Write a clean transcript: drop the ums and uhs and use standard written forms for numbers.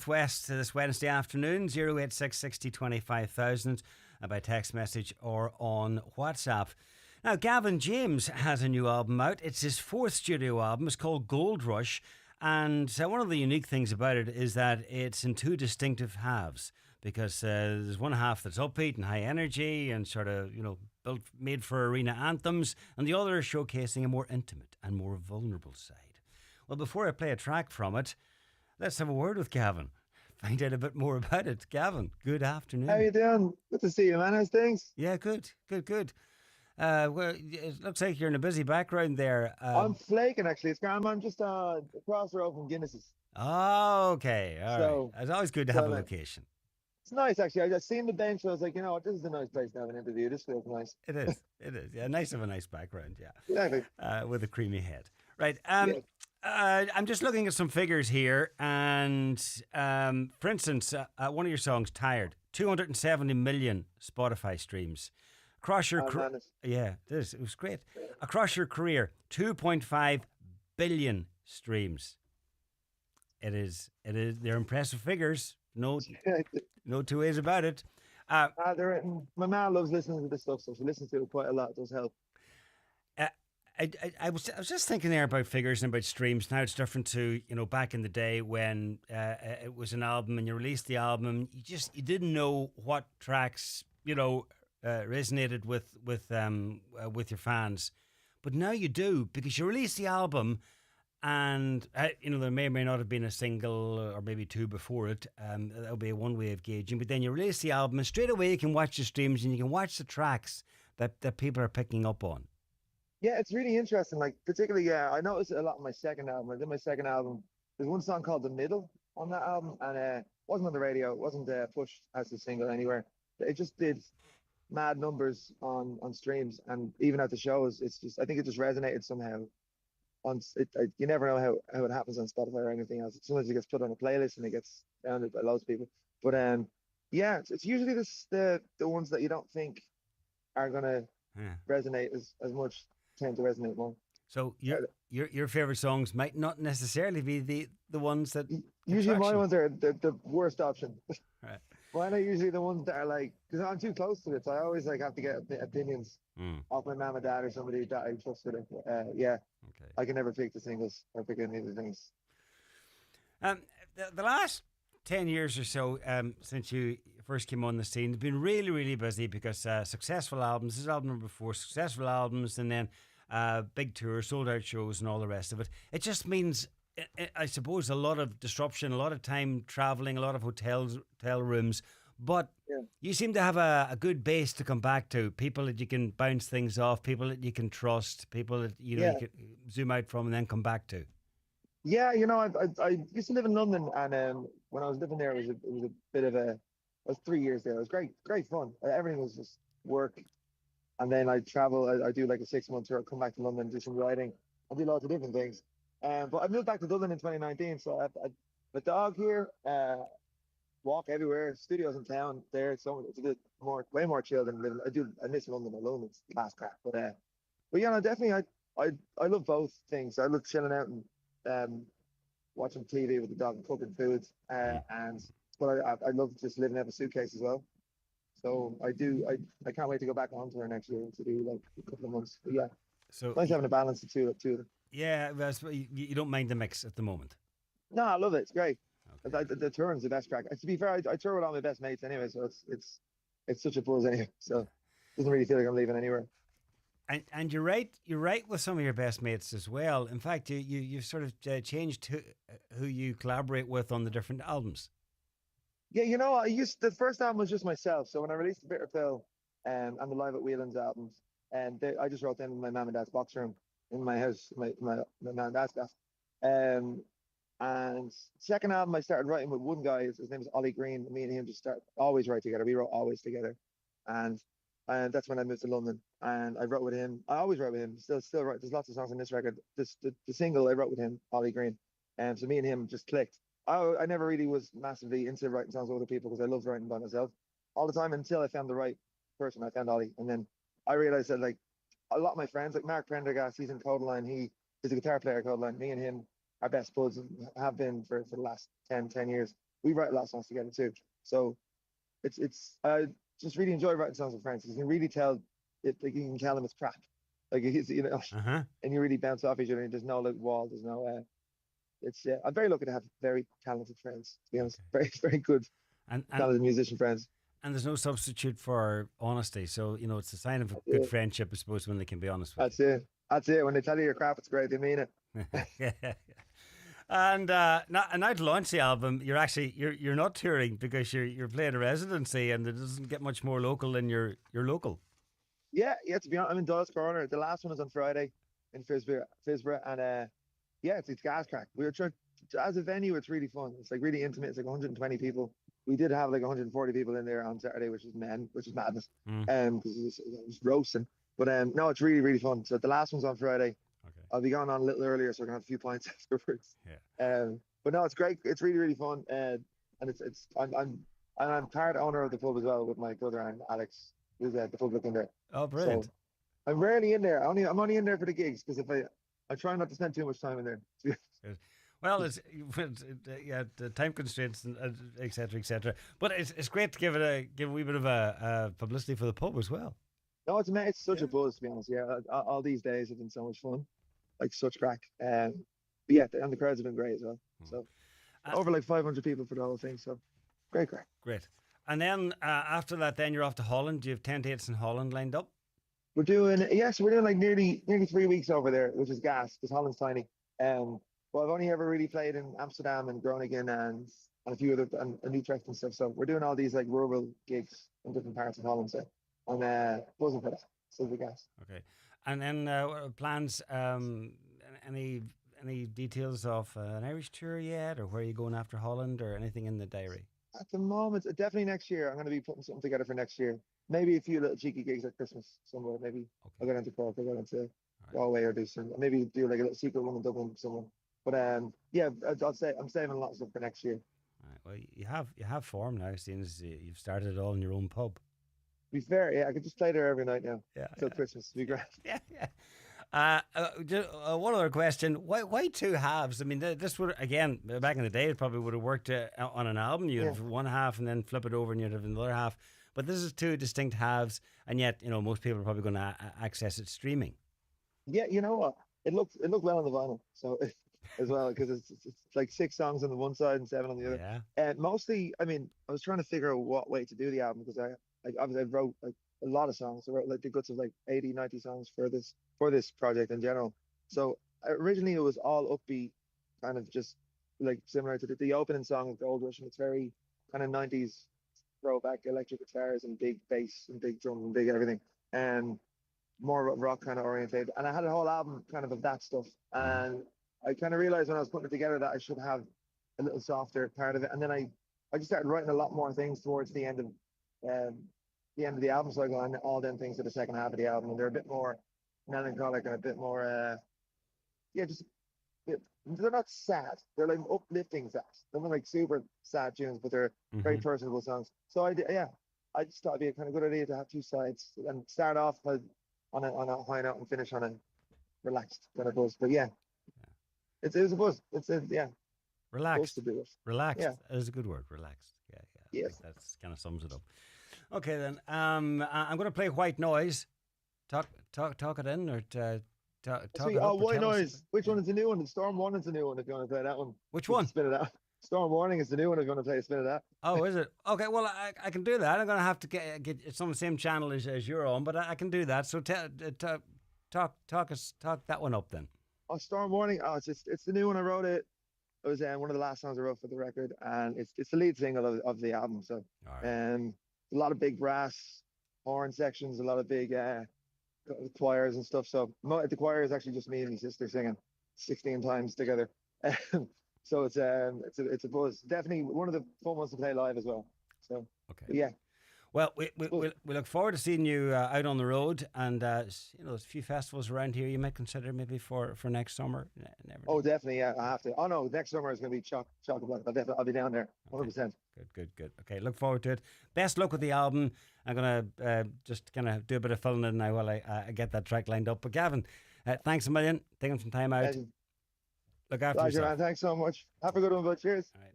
Northwest this Wednesday afternoon, 086 60 25,000 by text message or on WhatsApp. Now, Gavin James has a new album out. It's his fourth studio album. It's called Goldrush. And one of the unique things about it is that it's in two distinctive halves, because there's one half that's upbeat and high energy and sort of, made for arena anthems, and the other is showcasing a more intimate and more vulnerable side. Well, before I play a track from it, let's have a word with Gavin. Find out a bit more about it. Gavin, good afternoon. How you doing? Good to see you, man. How's things? Yeah, good. Well, it looks like you're in a busy background there. I'm flaking, actually. It's grand. I'm just across the road from Guinness's. Oh, okay. All right. So, It's always good to have so a no, location. it's nice, actually. I just seen the bench. I was like, you know what? This is a nice place to have an interview. This feels nice. It is. It is. Yeah, nice of a nice background. Yeah. Exactly. With a creamy head. Right. Yeah. I'm just looking at some figures here, and for instance, one of your songs, "Tired," 270 million Spotify streams. Across your it was great. Across your career, 2.5 billion streams. It is. They're impressive figures. No two ways about it. My mom loves listening to this stuff, so she listens to it quite a lot. It does help. I was just thinking there about figures and about streams. Now it's different to back in the day when it was an album and you released the album. You didn't know what tracks resonated with your fans, but now you do, because you release the album. And there may or may not have been a single or maybe two before it. That'll be one way of gauging. But then you release the album, and straight away you can watch the streams and you can watch the tracks that people are picking up on. Yeah, it's really interesting. Like, particularly, I noticed it a lot on my second album. I did my second album. There's one song called "The Middle" on that album, and it wasn't on the radio. It wasn't pushed as a single anywhere. It just did mad numbers on streams, and even at the shows, I think it just resonated somehow. You never know how it happens on Spotify or anything else. Sometimes it gets put on a playlist and it gets downloaded by loads of people. But yeah, it's usually the ones that you don't think are gonna resonate as much tend to resonate more. So your favorite songs might not necessarily be the ones that usually my ones are the worst option. Right. Mine are usually the ones that are like, because I'm too close to it, so I always have to get opinions off my mom and dad or somebody that I trust with it. Yeah. Okay. I can never pick the singles or pick any of the things. The last 10 years or so, since you first came on the scene, has been really, really busy, because successful albums, this is album number 4, successful albums, and then big tours, sold out shows, and all the rest of it. It just means, I suppose, a lot of disruption, a lot of time traveling, a lot of hotel rooms. But you seem to have a good base to come back to, people that you can bounce things off, people that you can trust, people that you can zoom out from and then come back to. Yeah, I used to live in London, and when I was living there, it was a bit of I was 3 years there. It was great fun. Everything was just work, and then I travel. I do like a 6-month tour. Come back to London, do some writing. I do lots of different things. But I moved back to Dublin in 2019, so I have a dog here. Walk everywhere. Studios in town there, so it's a bit way more chill than living. I miss London alone. It's class crap, but yeah, no, definitely. I love both things. I love chilling out and watching TV with the dog and cooking food. But I love just living out of a suitcase as well. So I can't wait to go back on tour next year to do like a couple of months. But yeah, so nice having a balance of two of them. Yeah, you don't mind the mix at the moment. No, I love it. It's great. Okay. The touring's the best track. To be fair, I tour with all my best mates anyway, so it's such a buzz anyway. So it doesn't really feel like I'm leaving anywhere. And you're right with some of your best mates as well. In fact, you've sort of changed who you collaborate with on the different albums. Yeah, the first album was just myself. So when I released the Bitter Pill and the Live at Whelan's albums, and I just wrote them in my mum and dad's box room in my house, my mum and dad's house. And second album, I started writing with one guy. His name is Ollie Green. Me and him just always write together. We wrote always together, and that's when I moved to London. And I wrote with him. I always wrote with him. Still write. There's lots of songs on this record. The single I wrote with him, Ollie Green. And so me and him just clicked. I never really was massively into writing songs with other people because I loved writing by myself all the time until I found the right person. I found Ollie, and then I realized that like a lot of my friends, like Mark Prendergast, he's in Codaline. He is a guitar player at Codaline. Me and him are best buds and have been for the last 10 years. we write a lot of songs together too. So it's I just really enjoy writing songs with friends. You can really tell it, like you can tell them it's crap, like it's, Uh huh. and you really bounce off each other. And there's no like wall. There's no. It's I'm very lucky to have very talented friends. To be honest, Okay. very good And and talented musician friends. and there's no substitute for honesty. So it's a sign of a good That's friendship, I suppose, when they can be honest with That's it. That's it. When they tell you you're crap, it's great. They mean it. you. And now to launch the album, you're not touring because you're playing a residency, and it doesn't get much more local than your local. Yeah, yeah. To be honest, I'm in Dulles Corner. The last one is on Friday in Fisborough, and yeah, it's gas crack. We were trying as a venue. It's really fun. It's like really intimate. It's like 120 people. We did have like 140 people in there on Saturday, which is madness. Mm, Because it was roasting. But no, it's really really fun. So the last one's on Friday. okay. I'll be going on a little earlier, so I can have a few pints afterwards. Yeah. But no, it's great. It's really really fun. And it's I'm part owner of the pub as well with my brother and Alex, who's the pub in there. Oh, So brilliant. I'm rarely in there. I'm only in there for the gigs because if I try not to spend too much time in there. Good. Well, yeah, the time constraints and et cetera, et cetera. But it's great to give a wee bit of a publicity for the pub as well. No, it's such Yeah. a buzz to be honest. Yeah, all these days have been so much fun, like such crack. But yeah, and the crowds have been great as well. Mm. So Uh, over like 500 people for the whole thing. So great crack. Great. And then after that, then you're off to Holland. Do you have 10 dates in Holland lined up? We're doing like nearly 3 weeks over there, which is gas because Holland's tiny. But I've only ever really played in Amsterdam and Groningen and a few other and Utrecht and stuff. So we're doing all these like rural gigs in different parts of Holland. So I'm buzzing for that. So the gas. Okay. And then what are plans, any any details of an Irish tour yet, or where are you going after Holland, or anything in the diary? At the moment, definitely next year. I'm going to be putting something together for next year. Maybe a few little cheeky gigs at Christmas somewhere. Maybe I'll Okay. go down to Cork. I'll go down to All right. Galway or do some. Maybe do like a little secret one in Dublin somewhere. But yeah, I'll say I'm saving a lot of stuff for next year. To All right. Well, you have form now, seeing as you've started it all in your own pub. be fair, yeah, I could just play there every night now Yeah. till Christmas. It'd be great. Yeah. Yeah. One other question: Why two halves? I mean, this would again back in the day, it probably would have worked on an album. You'd Yeah, have one half and then flip it over, and you'd have another half. But this is two distinct halves, and yet most people are probably going to access it streaming. yeah. You know what? It looked well on the vinyl, so as well because it's like 6 songs on the one side and 7 on the other. Yeah. And mostly, I mean, I was trying to figure out what way to do the album because obviously I wrote like a lot of songs. I wrote like the guts of like 80, 90 songs for this project in general. So originally it was all upbeat, kind of just like similar to the opening song of Goldrush, and it's very kind of 90s throwback electric guitars and big bass and big drums and big everything. And more rock kind of orientated. And I had a whole album kind of that stuff. Mm. And I kind of realized when I was putting it together that I should have a little softer part of it. And then I just started writing a lot more things towards um, the end of the album cycle, and all them things to the second half of the album. And they're a bit more melancholic and a bit more, yeah, just they're not sad. They're like uplifting sad. They're not like super sad tunes, but they're very Hmm. personable songs. So yeah, I just thought it'd be a kind of good idea to have two sides and start off on a high note and finish on a relaxed kind of buzz. But yeah, it's a buzz. Yeah, buzz to Relaxed. do it. Relaxed Yeah. is a good word. Relaxed. Yeah. Yeah. I think Yes. that's kind of sums it up. Okay then. I'm going to play White Noise. Talk it in, or talk See, it up, or White tell us. Noise. Which one is the new one? The Storm Warning's the new one. If you want to play that one, Which just one? spin it out. Storm Warning is the new one. If you want to play, spin it out. Oh, is it? Okay, well, I can do that. I'm going to have to get it's on the same channel as you're on, but I can do that. So talk that one up then. Oh, Storm Warning. Oh, it's the new one. I wrote it. It was one of the last songs I wrote for the record, and it's the lead single of the album. So, All right. a lot of big brass horn sections, a lot of big choirs and stuff. So the choir is actually just me and my sister singing 16 times together. So it's a buzz. Definitely one of the fun ones to play live as well. So Okay. but yeah, Well, we we, cool. we we look forward to seeing you out on the road, and there's a few festivals around here you might consider maybe for next summer. Never Oh, know. definitely, yeah, I have to. Oh no, next summer is going to be chock block. I'll be down there, Okay. 100%. Good. Okay, look forward to it. Best luck with the album. I'm gonna just kind of do a bit of filling in now while I get that track lined up. But Gavin, thanks a million. Taking some time out. Look after Pleasure, yourself. man. Thanks so much. Have a good one, bud. Cheers. All right.